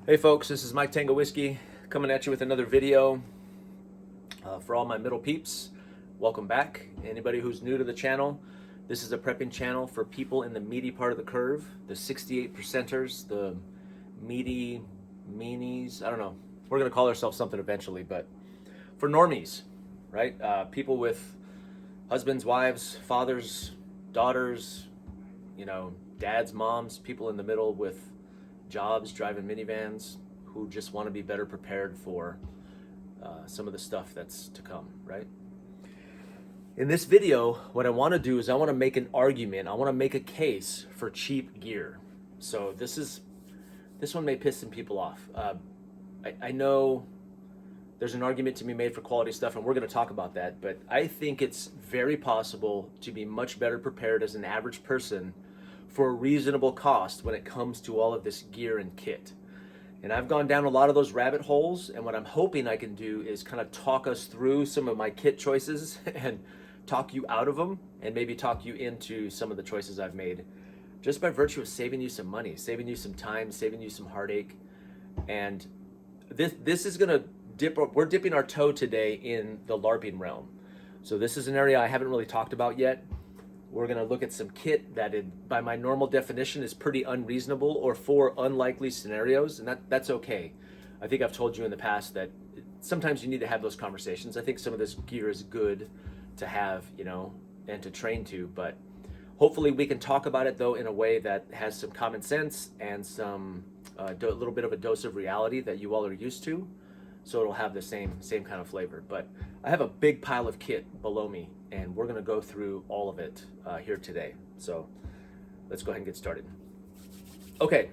Hey folks, this is Mike Tango Whiskey coming at you with another video. For all my middle peeps, welcome back. Anybody who's new to the channel, this is a prepping channel for people in the meaty part of the curve, the 68 percenters, the meaty, meanies, I don't know. We're gonna call ourselves something eventually, but for normies, right? People with husbands, wives, fathers, daughters, dads, moms, people in the middle with jobs, driving minivans, who just want to be better prepared for some of the stuff that's to come, right? In this video, what I want to do is I want to make an argument. I want to make a case for cheap gear. So this one may piss some people off. I know there's an argument to be made for quality stuff, and we're going to talk about that, but I think it's very possible to be much better prepared as an average person for a reasonable cost when it comes to all of this gear and kit. And I've gone down a lot of those rabbit holes, and what I'm hoping I can do is kind of talk us through some of my kit choices and talk you out of them, and maybe talk you into some of the choices I've made just by virtue of saving you some money, saving you some time, saving you some heartache. And this is gonna we're dipping our toe today in the LARPing realm. So this is an area I haven't really talked about yet. We're going to look at some kit that, by my normal definition, is pretty unreasonable or for unlikely scenarios, and that's okay. I think I've told you in the past that sometimes you need to have those conversations. I think some of this gear is good to have, and to train to, but hopefully we can talk about it, though, in a way that has some common sense and some a little bit of a dose of reality that you all are used to, so it'll have the same kind of flavor. But I have a big pile of kit below me, and we're going to go through all of it here today. So let's go ahead and get started. Okay,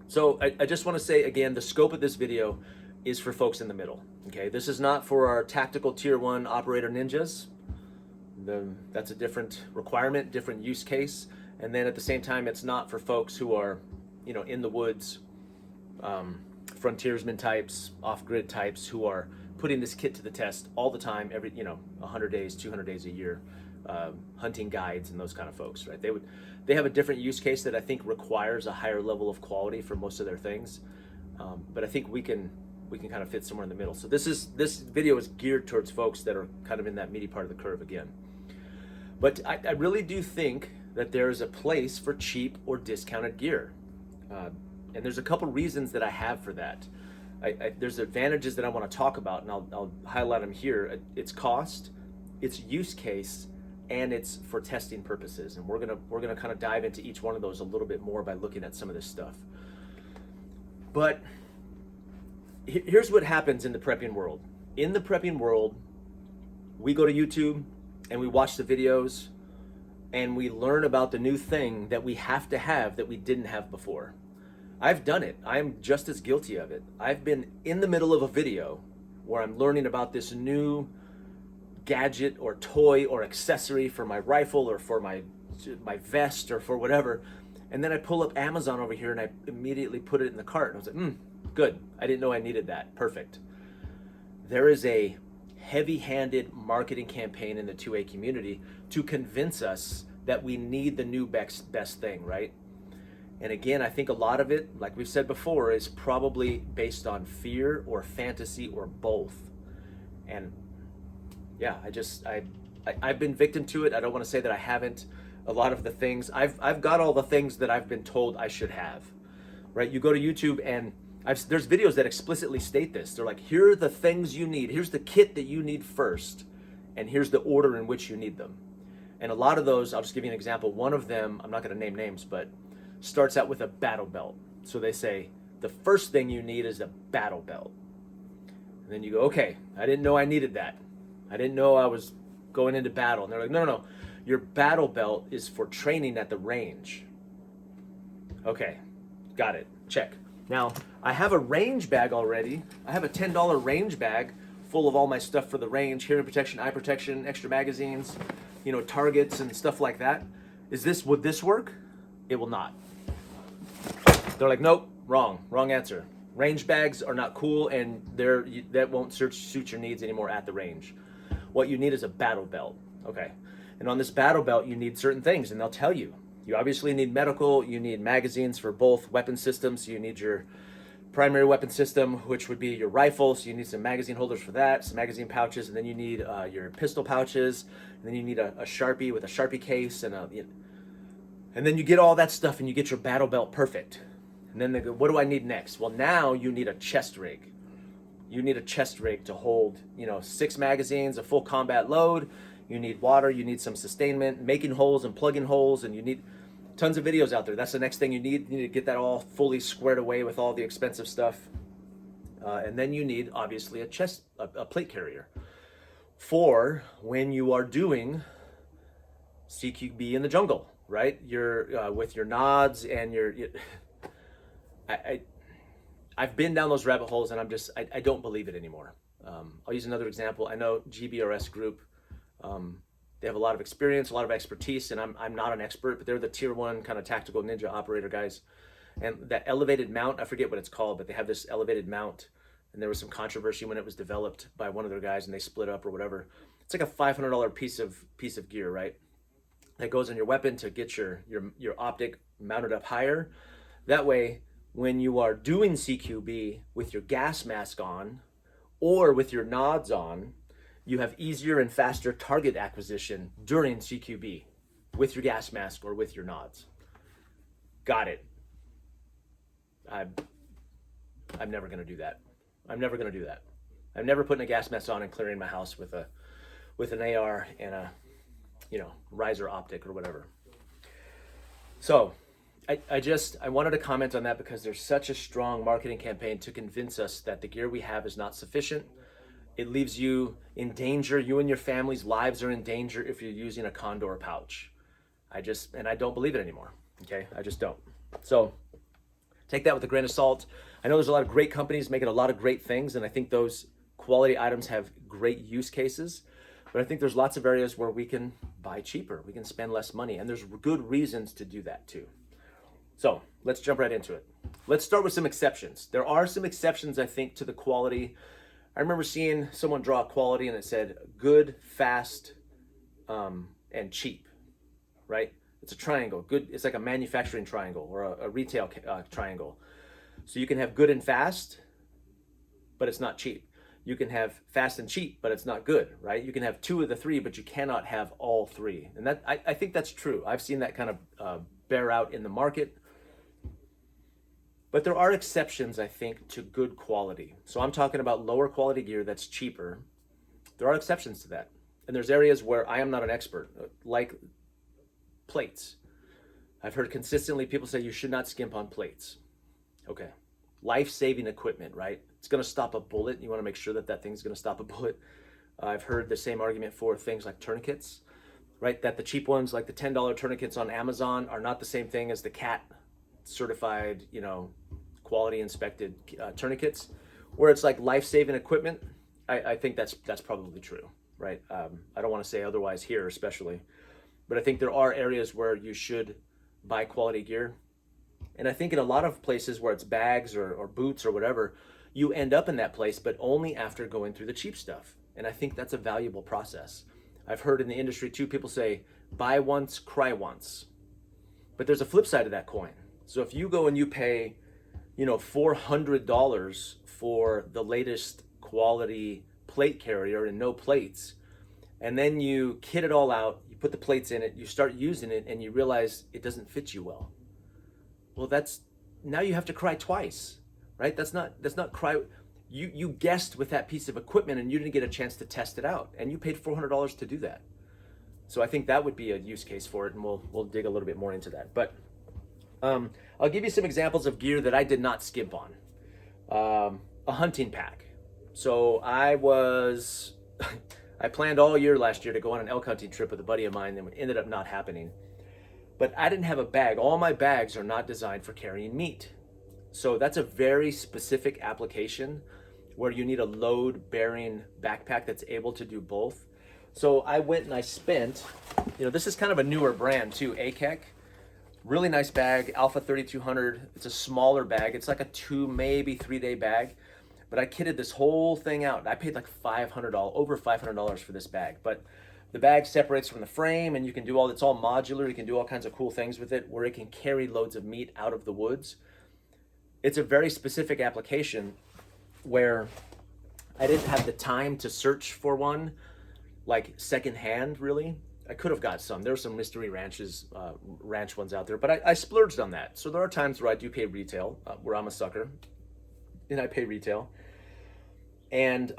so I just want to say again, the scope of this video is for folks in the middle. Okay, this is not for our tactical tier 1 operator ninjas. That's a different requirement, different use case. And then at the same time, it's not for folks who are, in the woods, frontiersman types, off-grid types who are putting this kit to the test all the time, every 100 days, 200 days a year, hunting guides and those kind of folks, right? They have a different use case that I think requires a higher level of quality for most of their things, but I think we can kind of fit somewhere in the middle. So this video is geared towards folks that are kind of in that meaty part of the curve again. But I really do think that there is a place for cheap or discounted gear, and there's a couple reasons that I have for that. There's advantages that I want to talk about, and I'll highlight them here. It's cost, it's use case, and it's for testing purposes. And we're gonna kind of dive into each one of those a little bit more by looking at some of this stuff. But here's what happens in the prepping world. In the prepping world, we go to YouTube and we watch the videos and we learn about the new thing that we have to have that we didn't have before. I've done it. I'm just as guilty of it. I've been in the middle of a video where I'm learning about this new gadget or toy or accessory for my rifle or for my vest or for whatever, and then I pull up Amazon over here and I immediately put it in the cart. And I was like, good. I didn't know I needed that. Perfect. There is a heavy-handed marketing campaign in the 2A community to convince us that we need the new best thing, right? And again, I think a lot of it, like we've said before, is probably based on fear or fantasy or both. And yeah, I've been victim to it. I don't want to say that I haven't. A lot of the things, I've got all the things that I've been told I should have, right? You go to YouTube and there's videos that explicitly state this. They're like, here are the things you need. Here's the kit that you need first, and here's the order in which you need them. And a lot of those, I'll just give you an example. One of them, I'm not going to name names, but starts out with a battle belt. So they say, the first thing you need is a battle belt. And then you go, okay, I didn't know I needed that. I didn't know I was going into battle. And they're like, no. Your battle belt is for training at the range. Okay, got it, check. Now, I have a range bag already. I have a $10 range bag full of all my stuff for the range, hearing protection, eye protection, extra magazines, targets and stuff like that. Would this work? It will not. They're like, nope, wrong answer. Range bags are not cool, and that won't suit your needs anymore at the range. What you need is a battle belt. Okay, and on this battle belt, you need certain things, and they'll tell you. You obviously need medical, you need magazines for both weapon systems, you need your primary weapon system, which would be your rifle. So you need some magazine holders for that, some magazine pouches, and then you need your pistol pouches, and then you need a Sharpie with a Sharpie case, and then you get all that stuff and you get your battle belt perfect. And then they go, what do I need next? Well, now you need a chest rig. You need a chest rig to hold, 6 magazines, a full combat load. You need water, you need some sustainment, making holes and plugging holes, and you need tons of videos out there. That's the next thing you need. You need to get that all fully squared away with all the expensive stuff. And then you need, obviously, a plate carrier for when you are doing CQB in the jungle, right? You're with your nods and I've been down those rabbit holes, and I don't believe it anymore. I'll use another example. I know GBRS Group. They have a lot of experience, a lot of expertise, and I'm not an expert, but they're the tier 1 kind of tactical ninja operator guys. And that elevated mount, I forget what it's called, but they have this elevated mount, and there was some controversy when it was developed by one of their guys and they split up or whatever. It's like a $500 piece of gear, right? That goes on your weapon to get your optic mounted up higher. That way, when you are doing CQB with your gas mask on or with your nods on, you have easier and faster target acquisition during CQB with your gas mask or with your nods. Got it. I'm never going to do that. I'm never going to do that. I'm never putting a gas mask on and clearing my house with an AR and a riser optic or whatever. So I wanted to comment on that because there's such a strong marketing campaign to convince us that the gear we have is not sufficient. It leaves you in danger. You and your family's lives are in danger if you're using a Condor pouch. I don't believe it anymore. Okay, I just don't. So take that with a grain of salt. I know there's a lot of great companies making a lot of great things, and I think those quality items have great use cases. But I think there's lots of areas where we can buy cheaper. We can spend less money, and there's good reasons to do that too. So let's jump right into it. Let's start with some exceptions. There are some exceptions, I think, to the quality. I remember seeing someone draw a quality and it said good, fast, and cheap, right? It's a triangle. Good. It's like a manufacturing triangle or a retail triangle. So you can have good and fast, but it's not cheap. You can have fast and cheap, but it's not good, right? You can have 2 of the 3, but you cannot have all 3. And that I think that's true. I've seen that kind of bear out in the market. But there are exceptions, I think, to good quality. So I'm talking about lower quality gear that's cheaper. There are exceptions to that. And there's areas where I am not an expert, like plates. I've heard consistently people say you should not skimp on plates. Okay. Life-saving equipment, right? It's going to stop a bullet. You want to make sure that thing's going to stop a bullet. I've heard the same argument for things like tourniquets, right? That the cheap ones, like the $10 tourniquets on Amazon, are not the same thing as the CAT certified, quality inspected tourniquets, where it's like life-saving equipment. I think that's probably true, right? I don't want to say otherwise here, especially, but I think there are areas where you should buy quality gear. And I think in a lot of places where it's bags or boots or whatever, you end up in that place, but only after going through the cheap stuff. And I think that's a valuable process. I've heard in the industry too, people say, buy once, cry once. But there's a flip side of that coin. So if you go and you pay, $400 for the latest quality plate carrier and no plates, and then you kit it all out, you put the plates in it, you start using it, and you realize it doesn't fit you well. Well, now you have to cry twice, right? That's not cry. You guessed with that piece of equipment and you didn't get a chance to test it out, and you paid $400 to do that. So I think that would be a use case for it, and we'll dig a little bit more into that. But I'll give you some examples of gear that I did not skimp on. A hunting pack. So I planned all year last year to go on an elk hunting trip with a buddy of mine, and it ended up not happening. But I didn't have a bag. All my bags are not designed for carrying meat. So that's a very specific application where you need a load-bearing backpack that's able to do both. So I went and I spent, this is kind of a newer brand too, AKEC. Really nice bag, Alpha 3200. It's a smaller bag. It's like a 2, maybe 3-day bag. But I kitted this whole thing out. I paid like over $500 for this bag. But the bag separates from the frame, and it's all modular. You can do all kinds of cool things with it, where it can carry loads of meat out of the woods. it's a very specific application where I didn't have the time to search for one like secondhand, really. I could have got some. There's some mystery ranch ones out there, but I splurged on that. So there are times where I do pay retail, where I'm a sucker, and I pay retail. And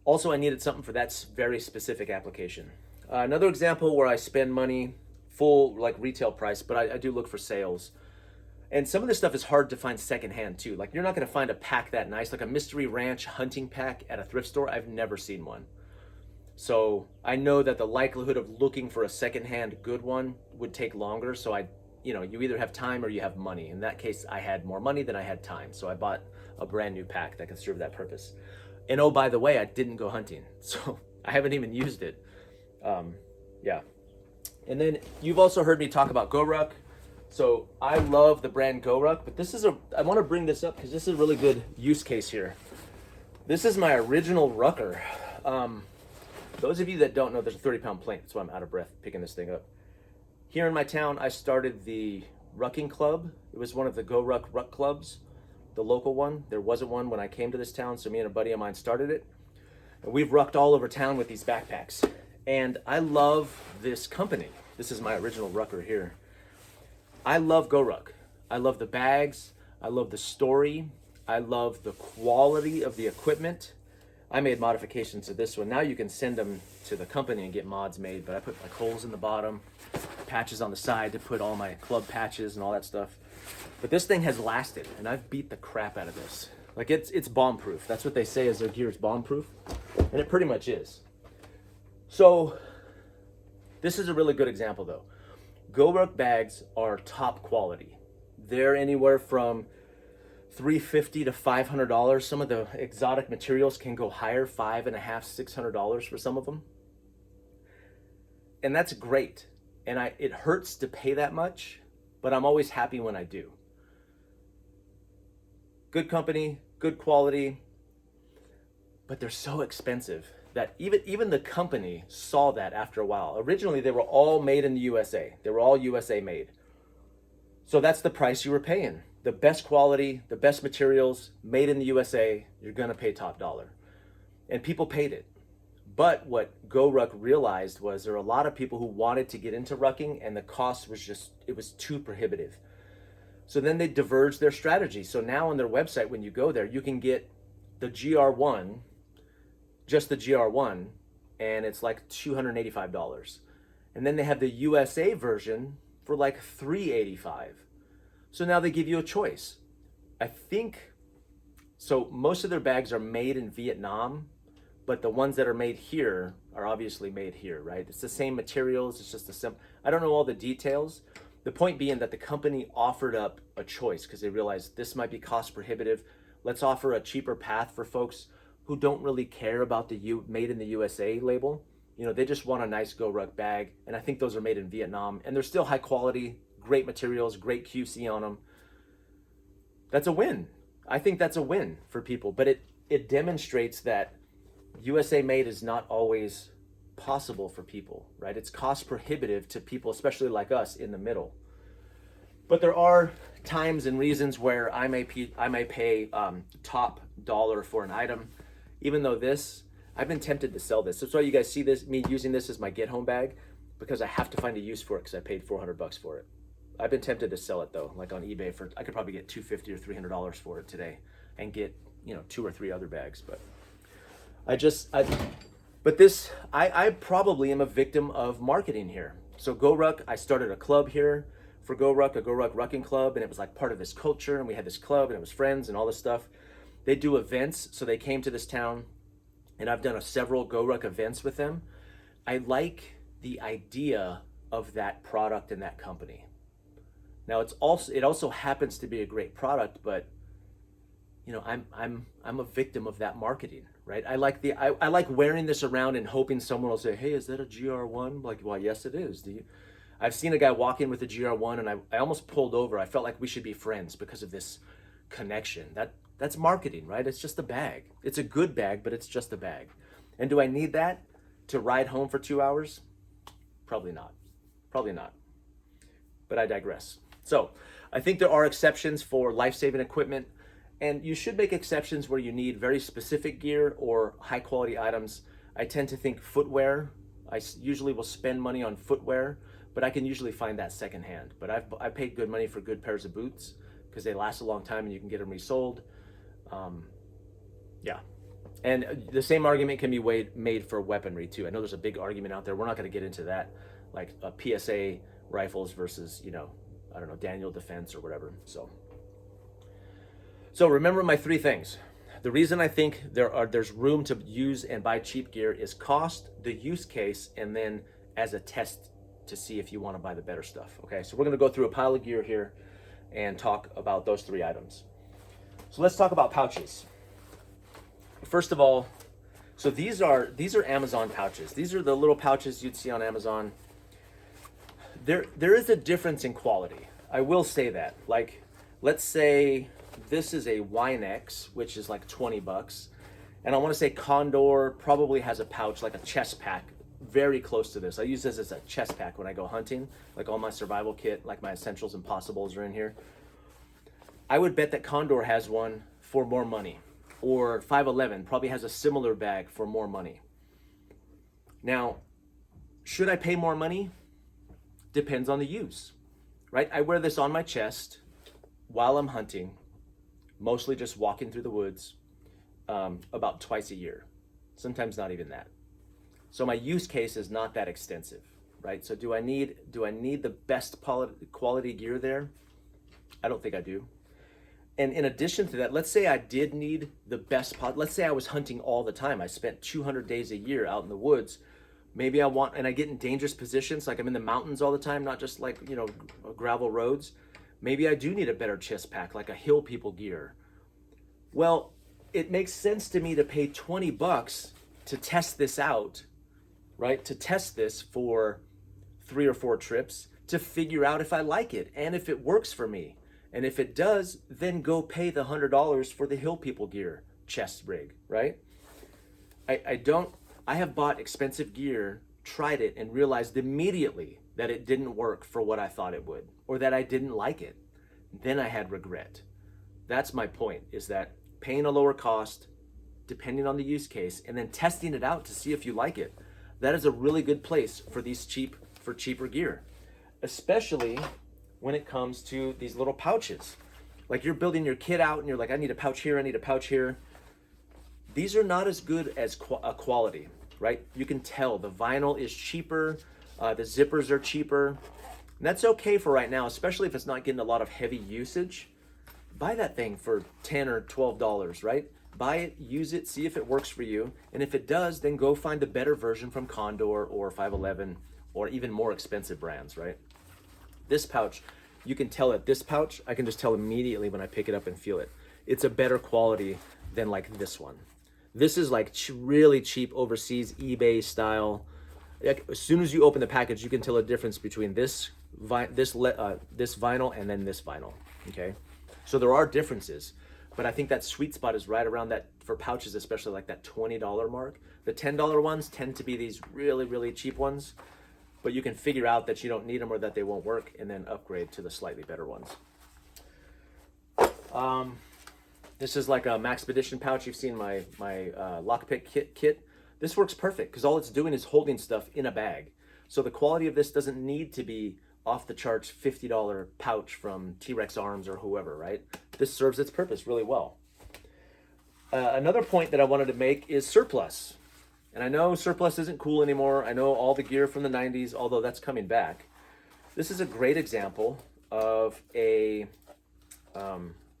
also I needed something for that very specific application. Another example where I spend money full like retail price, but I do look for sales. And some of this stuff is hard to find secondhand too. Like you're not gonna find a pack that nice, like a mystery ranch hunting pack at a thrift store. I've never seen one. So I know that the likelihood of looking for a secondhand good one would take longer. So you either have time or you have money. In that case, I had more money than I had time. So I bought a brand new pack that can serve that purpose. And oh, by the way, I didn't go hunting. So I haven't even used it. Yeah. And then you've also heard me talk about GoRuck. So I love the brand GoRuck, but I want to bring this up because this is a really good use case here. This is my original rucker. Those of you that don't know, there's a 30-pound plane. That's why I'm out of breath picking this thing up. Here in my town, I started the rucking club. It was one of the GoRuck ruck clubs, the local one. There wasn't one when I came to this town, so me and a buddy of mine started it. And we've rucked all over town with these backpacks. And I love this company. This is my original rucker here. I love GoRuck. I love the bags. I love the story. I love the quality of the equipment. I made modifications to this one. Now you can send them to the company and get mods made, but I put like holes in the bottom, patches on the side to put all my club patches and all that stuff. But this thing has lasted, and I've beat the crap out of this. Like it's bomb-proof. That's what they say is their gear is bomb-proof, and it pretty much is. So this is a really good example though. GoRuck bags are top quality. They're anywhere from $350 to $500. Some of the exotic materials can go higher, $550, $600 for some of them. And that's great. And it hurts to pay that much, but I'm always happy when I do. Good company, good quality, but they're so expensive that even the company saw that after a while. Originally, they were all made in the USA. They were all USA made. So that's the price you were paying. The best quality, the best materials, made in the USA, you're gonna pay top dollar. And people paid it. But what GoRuck realized was there were a lot of people who wanted to get into rucking and the cost was it was too prohibitive. So then they diverged their strategy. So now on their website, when you go there, you can get the GR1, just the GR1, and it's like $285. And then they have the USA version for like $385. So now they give you a choice. I think, so most of their bags are made in Vietnam, but the ones that are made here are obviously made here, right? It's the same materials, it's just I don't know all the details. The point being that the company offered up a choice because they realized this might be cost prohibitive. Let's offer a cheaper path for folks who don't really care about the made in the USA label. They just want a nice GoRuck bag. And I think those are made in Vietnam and they're still high quality, great materials, great QC on them. That's a win. I think that's a win for people, but it demonstrates that USA made is not always possible for people, right? It's cost prohibitive to people, especially like us in the middle. But there are times and reasons where I may pay top dollar for an item, even though I've been tempted to sell this. That's why you guys see me using this as my get home bag, because I have to find a use for it because I paid $400 for it. I've been tempted to sell it though, like on eBay I could probably get $250 or $300 for it today and get 2 or 3 other bags. But I probably am a victim of marketing here. So GoRuck, I started a club here for GoRuck, a GoRuck rucking club, and it was like part of this culture, and we had this club and it was friends and all this stuff. They do events, so they came to this town, and I've done several GoRuck events with them. I like the idea of that product and that company. Now it also happens to be a great product, but I'm a victim of that marketing, right? I like wearing this around and hoping someone will say, "Hey, is that a GR1?" Like, well, yes, it is. I've seen a guy walk in with a GR1, and I almost pulled over. I felt like we should be friends because of this connection. That's marketing, right? It's just a bag. It's a good bag, but it's just a bag. And do I need that to ride home for 2 hours? Probably not. But I digress. So I think there are exceptions for life-saving equipment, and you should make exceptions where you need very specific gear or high-quality items. I tend to think footwear. I usually will spend money on footwear, but I can usually find that secondhand. But I paid good money for good pairs of boots because they last a long time and you can get them resold. Yeah. And the same argument can be made for weaponry too. I know there's a big argument out there. We're not going to get into that, like PSA rifles versus, I don't know, Daniel Defense or whatever. So remember my 3 things. The reason I think there's room to use and buy cheap gear is cost, the use case, and then as a test to see if you want to buy the better stuff. Okay, so we're going to go through a pile of gear here and talk about those 3 items. So let's talk about pouches. First of all, so these are Amazon pouches. These are the little pouches you'd see on Amazon. There is a difference in quality. I will say that. Like, let's say this is a Wahletec, which is like $20, and I want to say Condor probably has a pouch, like a chest pack, very close to this. I use this as a chest pack when I go hunting, like all my survival kit, like my essentials and possibles are in here. I would bet that Condor has one for more money, or 511 probably has a similar bag for more money. Now, should I pay more money? Depends on the use, right? I wear this on my chest while I'm hunting, mostly just walking through the woods, about twice a year, sometimes not even that. So my use case is not that extensive, right? So do I need the best quality gear there? I don't think I do. And in addition to that, let's say I did need the best let's say I was hunting all the time. I spent 200 days a year out in the woods. Maybe and I get in dangerous positions, like I'm in the mountains all the time, not just like, gravel roads. Maybe I do need a better chest pack, like a Hill People gear. Well, it makes sense to me to pay $20 to test this out, right? To test this for 3 or 4 trips to figure out if I like it and if it works for me. And if it does, then go pay the $100 for the Hill People gear chest rig, right? I have bought expensive gear, tried it, and realized immediately that it didn't work for what I thought it would, or that I didn't like it. Then I had regret. That's my point, is that paying a lower cost, depending on the use case, and then testing it out to see if you like it. That is a really good place for cheaper gear, especially when it comes to these little pouches. Like you're building your kit out and you're like, I need a pouch here, I need a pouch here. These are not as good as quality, right? You can tell the vinyl is cheaper, the zippers are cheaper. And that's okay for right now, especially if it's not getting a lot of heavy usage. Buy that thing for $10 or $12, right? Buy it, use it, see if it works for you. And if it does, then go find a better version from Condor or 511 or even more expensive brands, right? This pouch, you can tell it. This pouch, I can just tell immediately when I pick it up and feel it. It's a better quality than like this one. This is like really cheap overseas eBay style. Like, as soon as you open the package, you can tell a difference between this vinyl and then this vinyl. Okay, so there are differences, but I think that sweet spot is right around that for pouches, especially like that $20 mark. The $10 ones tend to be these really, really cheap ones. But you can figure out that you don't need them or that they won't work and then upgrade to the slightly better ones. This is like a Maxpedition pouch. You've seen my lockpick kit. This works perfect because all it's doing is holding stuff in a bag. So the quality of this doesn't need to be off the charts $50 pouch from T-Rex Arms or whoever, right? This serves its purpose really well. Another point that I wanted to make is surplus. And I know surplus isn't cool anymore. I know all the gear from the 90s, although that's coming back. This is a great example of this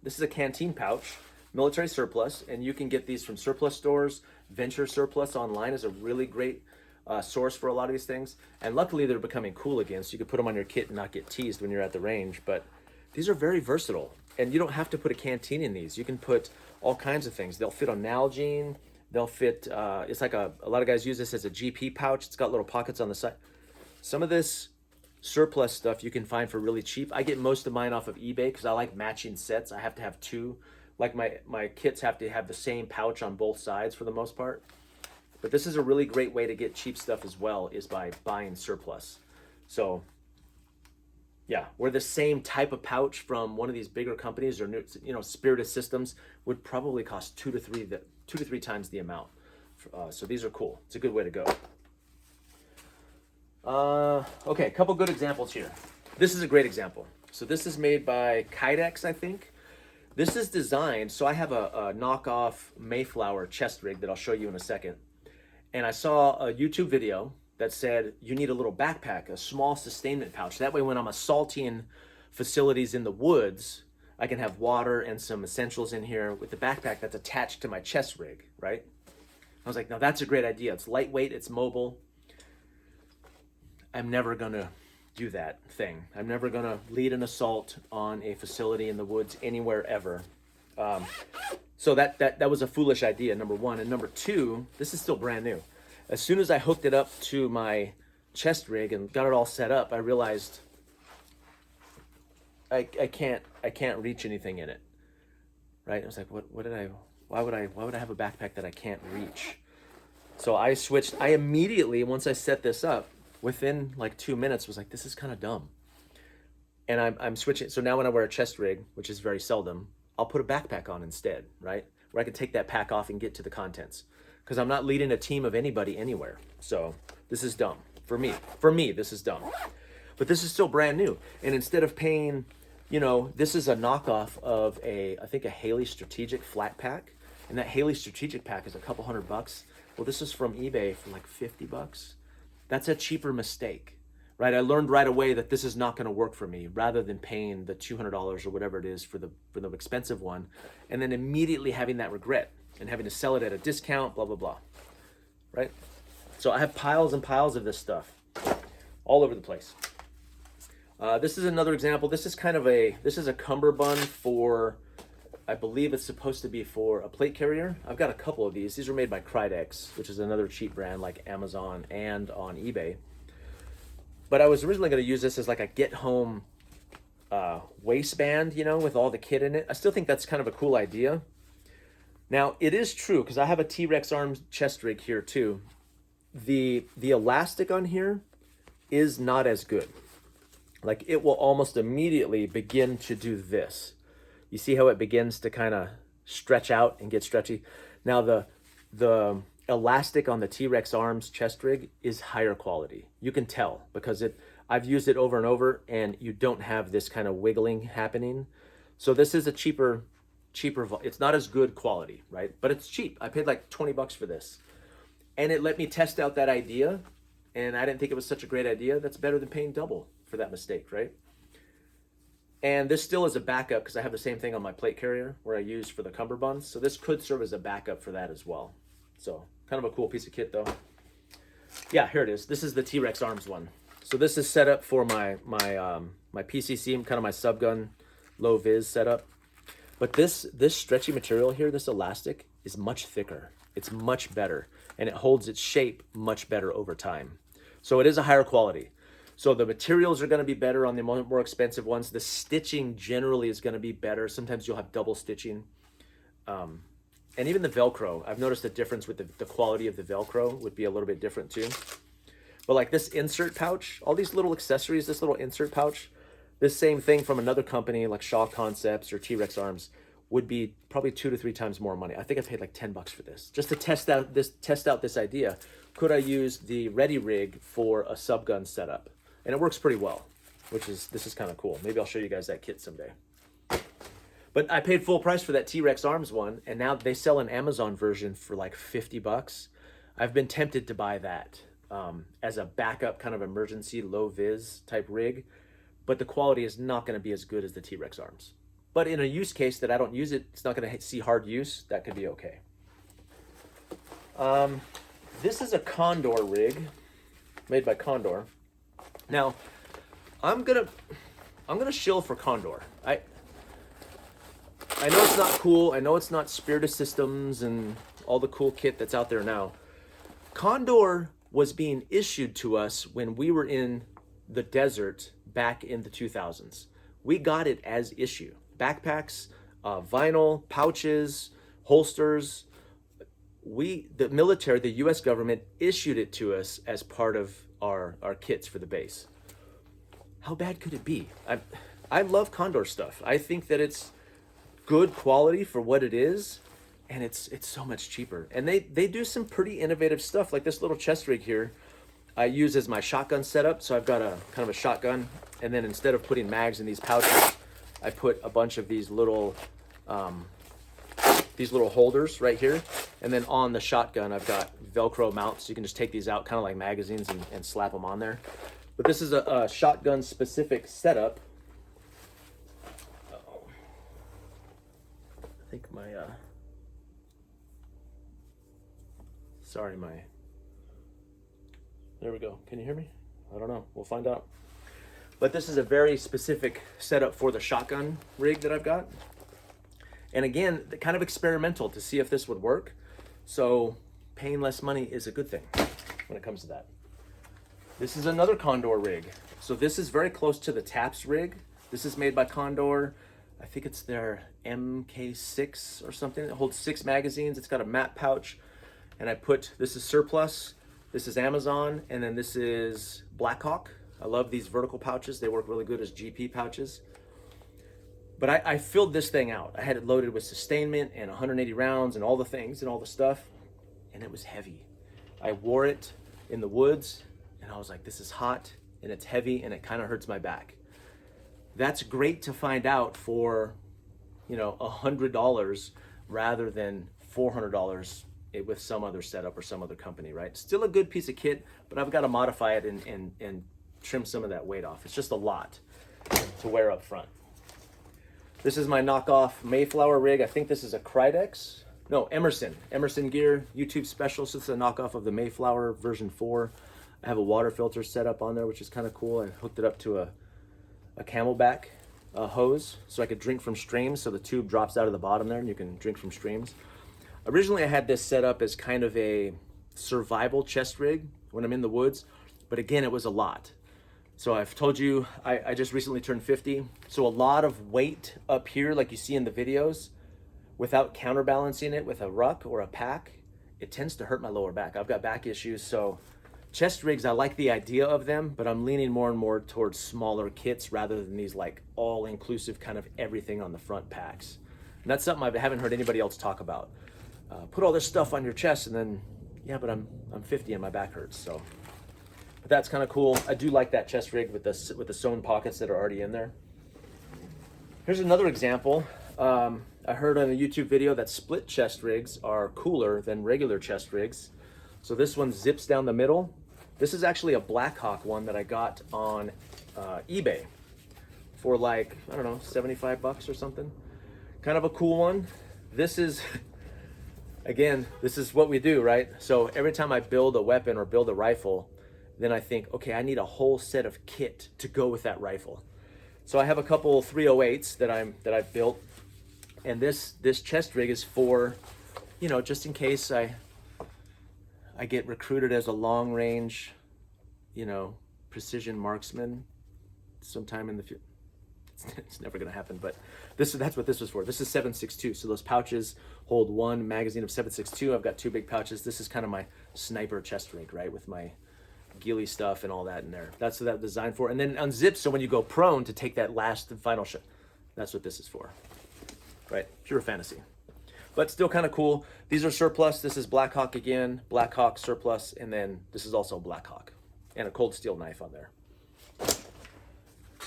is a canteen pouch, military surplus, and you can get these from surplus stores. Venture Surplus online is a really great source for a lot of these things. And luckily they're becoming cool again, so you can put them on your kit and not get teased when you're at the range. But these are very versatile, and you don't have to put a canteen in these. You can put all kinds of things. They'll fit on Nalgene. They'll fit, it's like a lot of guys use this as a GP pouch. It's got little pockets on the side. Some of this surplus stuff you can find for really cheap. I get most of mine off of eBay because I like matching sets. I have to have 2. Like my kits have to have the same pouch on both sides for the most part. But this is a really great way to get cheap stuff as well, is by buying surplus. So Yeah, where the same type of pouch from one of these bigger companies or Spirit Systems would probably cost two to three times the amount. So these are cool. It's a good way to go. Okay, a couple good examples here. This is a great example. So this is made by Kydex, I think. This is designed, so I have a knockoff Mayflower chest rig that I'll show you in a second. And I saw a YouTube video that said you need a little backpack, a small sustainment pouch. That way when I'm assaulting facilities in the woods, I can have water and some essentials in here with the backpack that's attached to my chest rig, right? I was like, no, that's a great idea. It's lightweight, it's mobile. I'm never gonna do that thing. I'm never gonna lead an assault on a facility in the woods anywhere ever. So that was a foolish idea, number one. And number two, this is still brand new. As soon as I hooked it up to my chest rig and got it all set up, I realized I can't reach anything in it. Right? I was like, why would I have a backpack that I can't reach? So I switched. I immediately, once I set this up, within like 2 minutes, was like, this is kind of dumb. And I'm switching. So now when I wear a chest rig, which is very seldom, I'll put a backpack on instead, right? Where I can take that pack off and get to the contents. Because I'm not leading a team of anybody anywhere. So this is dumb. For me, this is dumb. But this is still brand new. And instead of paying, this is a knockoff of I think a Haley Strategic flat pack. And that Haley Strategic pack is a couple $100. Well, this is from eBay for like $50. That's a cheaper mistake, right? I learned right away that this is not going to work for me, rather than paying the $200 or whatever it is for the expensive one, and then immediately having that regret and having to sell it at a discount, blah, blah, blah, right? So I have piles and piles of this stuff all over the place. This is another example. This is a cummerbund for, I believe it's supposed to be for a plate carrier. I've got a couple of these. These are made by Kydex, which is another cheap brand like Amazon and on eBay. But I was originally going to use this as like a get home waistband, with all the kit in it. I still think that's kind of a cool idea. Now, it is true, because I have a T-Rex arm chest rig here too. The elastic on here is not as good. Like, it will almost immediately begin to do this. You see how it begins to kind of stretch out and get stretchy? Now, the elastic on the T-Rex arms chest rig is higher quality. You can tell, because I've used it over and over, and you don't have this kind of wiggling happening. So this is a cheaper, it's not as good quality, right? But it's cheap. I paid like $20 for this. And it let me test out that idea, and I didn't think it was such a great idea. That's better than paying double for that mistake, right? And this still is a backup, because I have the same thing on my plate carrier where I use for the cummerbunds. So this could serve as a backup for that as well. So kind of a cool piece of kit though. Yeah, here it is. This is the T-Rex arms one. So this is set up for my PCC, kind of my subgun low vis setup. But this stretchy material here, this elastic, is much thicker. It's much better, and it holds its shape much better over time. So it is a higher quality. So the materials are going to be better on the more expensive ones. The stitching generally is going to be better. Sometimes you'll have double stitching. And even the Velcro, I've noticed a difference with the quality of the Velcro would be a little bit different too. But like this insert pouch, all these little accessories, this little insert pouch, this same thing from another company like Shaw Concepts or T-Rex Arms would be probably 2 to 3 times more money. I think I paid like $10 for this, just to test out this idea. Could I use the Ready Rig for a subgun setup? And it works pretty well, this is kind of cool. Maybe I'll show you guys that kit someday. But I paid full price for that T-Rex Arms one, and now they sell an Amazon version for like $50. I've been tempted to buy that as a backup kind of emergency low vis type rig, but the quality is not going to be as good as the T-Rex Arms. But in a use case that I don't use it, it's not going to see hard use, that could be okay. This is a Condor rig made by Condor. Now, I'm gonna shill for Condor. I know it's not cool. I know it's not Spirit Systems and all the cool kit that's out there now. Condor was being issued to us when we were in the desert back in the 2000s. We got it as issue. Backpacks, vinyl, pouches, holsters. The military, the US government, issued it to us as part of our kits for the base. how bad could it be? I love Condor stuff. I think that it's good quality for what it is, and it's so much cheaper. And they do some pretty innovative stuff, like this little chest rig here I use as my shotgun setup. So I've got a kind of a shotgun, and then instead of putting mags in these pouches, I put a bunch of these little holders right here. And then on the shotgun, I've got Velcro mounts. So you can just take these out kind of like magazines and slap them on there. But this is a shotgun specific setup. Uh-oh. I think my, there we go. Can you hear me? I don't know. We'll find out. But this is a very specific setup for the shotgun rig that I've got. And again, kind of experimental to see if this would work. So paying less money is a good thing when it comes to that. This is another Condor rig. So this is very close to the TAPS rig. This is made by Condor. I think it's their MK6 or something. It holds 6 magazines. It's got a map pouch. And this is Surplus, this is Amazon, and then this is Blackhawk. I love these vertical pouches. They work really good as GP pouches. But I filled this thing out. I had it loaded with sustainment and 180 rounds and all the things and all the stuff. And it was heavy. I wore it in the woods and I was like, this is hot and it's heavy and it kind of hurts my back. That's great to find out for, $100 rather than $400 with some other setup or some other company, right? Still a good piece of kit, but I've got to modify it and trim some of that weight off. It's just a lot to wear up front. This is my knockoff Mayflower rig. I think this is a Cridex. No, Emerson gear, YouTube special. So it's a knockoff of the Mayflower version 4. I have a water filter set up on there, which is kind of cool. I hooked it up to a Camelback hose so I could drink from streams. So the tube drops out of the bottom there and you can drink from streams. Originally, I had this set up as kind of a survival chest rig when I'm in the woods, but again, it was a lot. So I've told you, I just recently turned 50. So a lot of weight up here, like you see in the videos, without counterbalancing it with a ruck or a pack, it tends to hurt my lower back. I've got back issues. So chest rigs, I like the idea of them, but I'm leaning more and more towards smaller kits rather than these like all-inclusive kind of everything on the front packs. And that's something I haven't heard anybody else talk about. Put all this stuff on your chest and then, yeah, but I'm 50 and my back hurts. So, but that's kind of cool. I do like that chest rig with the sewn pockets that are already in there. Here's another example. I heard on a YouTube video that split chest rigs are cooler than regular chest rigs. So this one zips down the middle. This is actually a Blackhawk one that I got on eBay for like, I don't know, 75 bucks or something. Kind of a cool one. This is, again, this is what we do, right? So every time I build a weapon or build a rifle, then I think, okay, I need a whole set of kit to go with that rifle. So I have a couple 308s that I've built, and this chest rig is for, just in case I get recruited as a long range, precision marksman sometime in the future. It's never gonna happen, but that's what this was for. This is 7.62, so those pouches hold one magazine of 7.62. I've got 2 big pouches. This is kind of my sniper chest rig, right, with my ghillie stuff and all that in there. That's what that was designed for. And then unzips, so when you go prone to take that last and final shot, that's what this is for, right? Pure fantasy, but still kind of cool. These are Surplus. This is Blackhawk again, Blackhawk, Surplus, and then this is also Blackhawk, and a cold steel knife on there.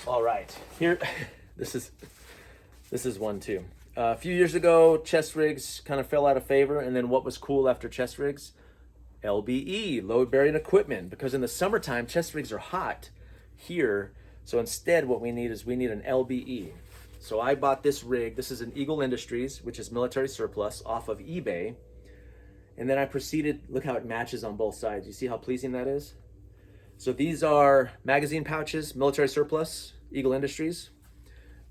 All right, here, this is one too. A few years ago, chest rigs kind of fell out of favor, and then what was cool after chest rigs? LBE, load bearing equipment, because in the summertime, chest rigs are hot here. So instead, what we need an LBE. So I bought this rig. This is an Eagle Industries, which is military surplus, off of eBay. And then I proceeded, look how it matches on both sides. You see how pleasing that is? So these are magazine pouches, military surplus, Eagle Industries.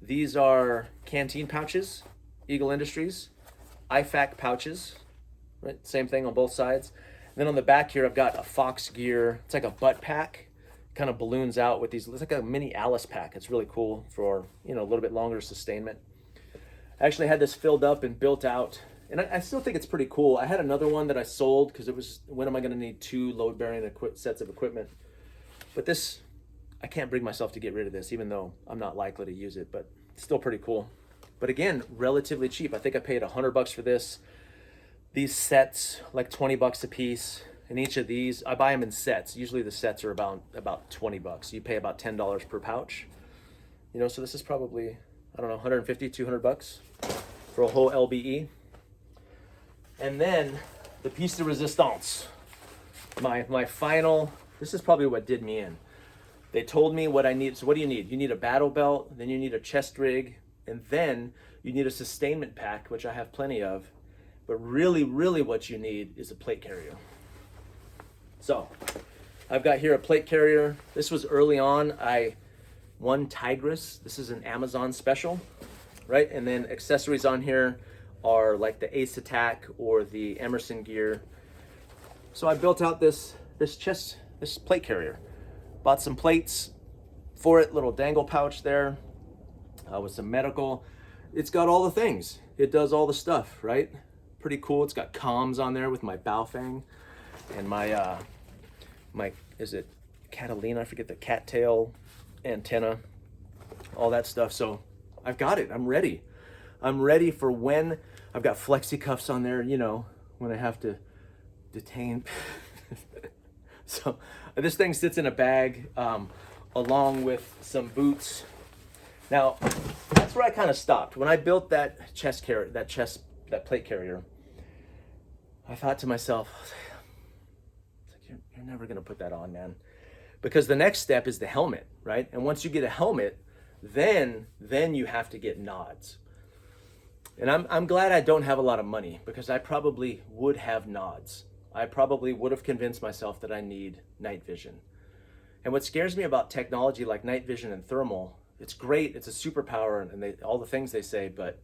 These are canteen pouches, Eagle Industries. IFAC pouches, right? Same thing on both sides. And then on the back here, I've got a Fox Gear. It's like a butt pack, kind of balloons out with these. It's like a mini Alice pack. It's really cool for, a little bit longer sustainment. I actually had this filled up and built out, and I still think it's pretty cool. I had another one that I sold because it was, when am I going to need 2 load-bearing sets of equipment? But this I can't bring myself to get rid of this, even though I'm not likely to use it, but it's still pretty cool. But again, relatively cheap. I think I paid $100 for this. These sets, like 20 bucks a piece. And each of these, I buy them in sets. Usually the sets are about 20 bucks. You pay about $10 per pouch. You know, so this is probably, I don't know, 150, 200 bucks for a whole LBE. And then the piece de resistance. My final, this is probably what did me in. They told me what I need. So what do you need? You need a battle belt, then you need a chest rig, and then you need a sustainment pack, which I have plenty of. But really, really what you need is a plate carrier. So I've got here a plate carrier. This was early on. I won Tigris. This is an Amazon special, right? And then accessories on here are like the Ace Attack or the Emerson gear. So I built out this plate carrier. Bought some plates for it, little dangle pouch there with some medical. It's got all the things. It does all the stuff, right? Pretty cool. It's got comms on there with my Baofeng and my is it Catalina? I forget the cattail antenna, all that stuff. So I've got it. I'm ready. I'm ready for when I've got flexi cuffs on there, you know, when I have to detain. So this thing sits in a bag along with some boots. Now that's where I kind of stopped when I built that plate carrier. I thought to myself, you're never gonna put that on, man, because the next step is the helmet, right? And once you get a helmet, then you have to get nods. And I'm glad I don't have a lot of money, because I probably would have nods. I probably would have convinced myself that I need night vision. And what scares me about technology like night vision and thermal, it's great, it's a superpower, and all the things they say, but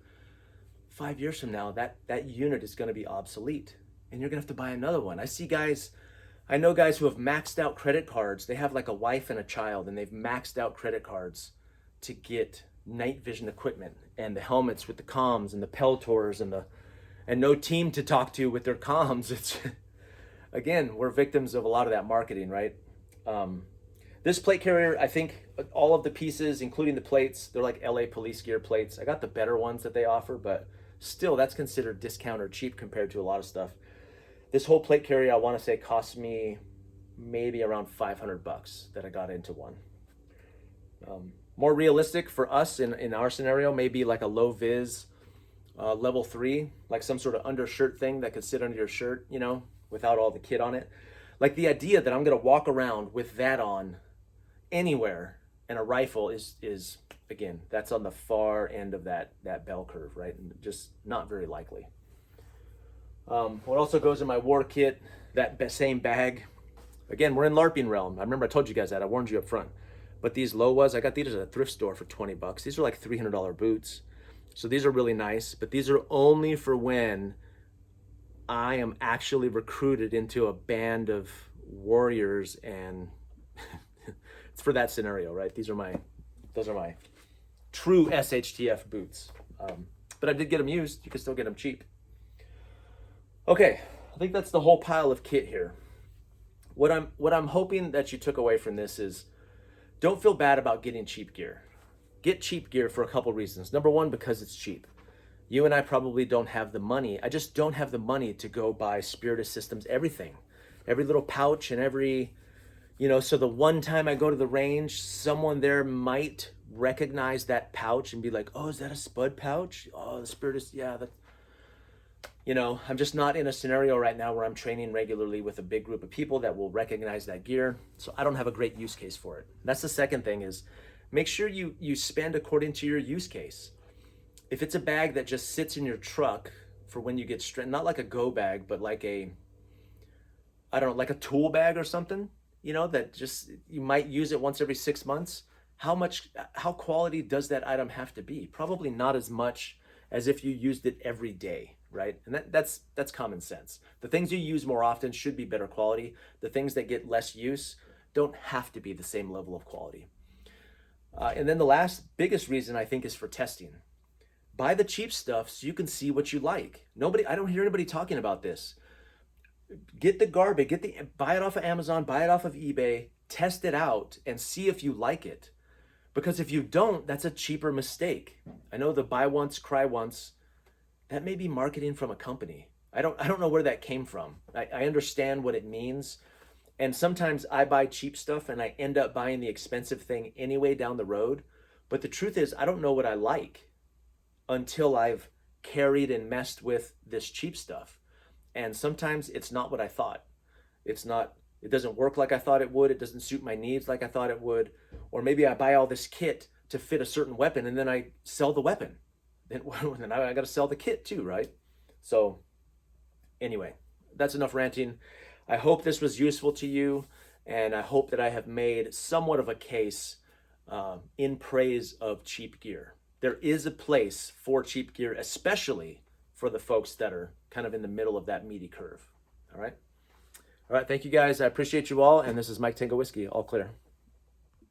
5 years from now, that unit is gonna be obsolete, and you're gonna have to buy another one. I know guys who have maxed out credit cards. They have like a wife and a child, and they've maxed out credit cards to get night vision equipment and the helmets with the comms and the Peltors and no team to talk to with their comms. It's again, we're victims of a lot of that marketing, right? This plate carrier, I think all of the pieces, including the plates, they're like LA police gear plates. I got the better ones that they offer, but still that's considered discount or cheap compared to a lot of stuff. This whole plate carrier, I want to say, cost me maybe around 500 bucks that I got into one. More realistic for us in our scenario, maybe like a low vis level 3, like some sort of undershirt thing that could sit under your shirt, you know, without all the kit on it. Like the idea that I'm going to walk around with that on anywhere and a rifle is again, that's on the far end of that bell curve, right? And just not very likely. What also goes in my war kit, that same bag. Again, we're in LARPing realm. I remember I told you guys that. I warned you up front. But these Lowas, I got these at a thrift store for 20 bucks. These are like $300 boots. So these are really nice, but these are only for when I am actually recruited into a band of warriors, and it's for that scenario, right? Those are my true SHTF boots. But I did get them used. You can still get them cheap. Okay, I think that's the whole pile of kit here. What I'm hoping that you took away from this is, don't feel bad about getting cheap gear. Get cheap gear for a couple reasons. Number one, because it's cheap. You and I probably don't have the money. I just don't have the money to go buy Spiritus Systems, everything. Every little pouch and every, you know, so the one time I go to the range, someone there might recognize that pouch and be like, oh, is that a Spud pouch? Oh, the Spiritus, yeah, that. You know, I'm just not in a scenario right now where I'm training regularly with a big group of people that will recognize that gear. So I don't have a great use case for it. That's the second thing, is make sure you spend according to your use case. If it's a bag that just sits in your truck for when you get stranded, not like a go bag, but like a like a tool bag or something, you know, that just, you might use it once every 6 months. How quality does that item have to be? Probably not as much as if you used it every day. Right? And that's common sense. The things you use more often should be better quality. The things that get less use don't have to be the same level of quality. And then the last biggest reason, I think, is for testing. Buy the cheap stuff so you can see what you like. I don't hear anybody talking about this. Get the garbage, buy it off of Amazon, buy it off of eBay, test it out and see if you like it. Because if you don't, that's a cheaper mistake. I know the buy once, cry once, that may be marketing from a company. I don't know where that came from. I understand what it means. And sometimes I buy cheap stuff and I end up buying the expensive thing anyway down the road. But the truth is, I don't know what I like until I've carried and messed with this cheap stuff. And sometimes it's not what I thought. It doesn't work like I thought it would. It doesn't suit my needs like I thought it would. Or maybe I buy all this kit to fit a certain weapon and then I sell the weapon. Then I got to sell the kit too, right? So anyway, that's enough ranting. I hope this was useful to you, and I hope that I have made somewhat of a case in praise of cheap gear. There is a place for cheap gear, especially for the folks that are kind of in the middle of that meaty curve. All right. Thank you guys. I appreciate you all. And this is Mike Tango Whiskey. All clear.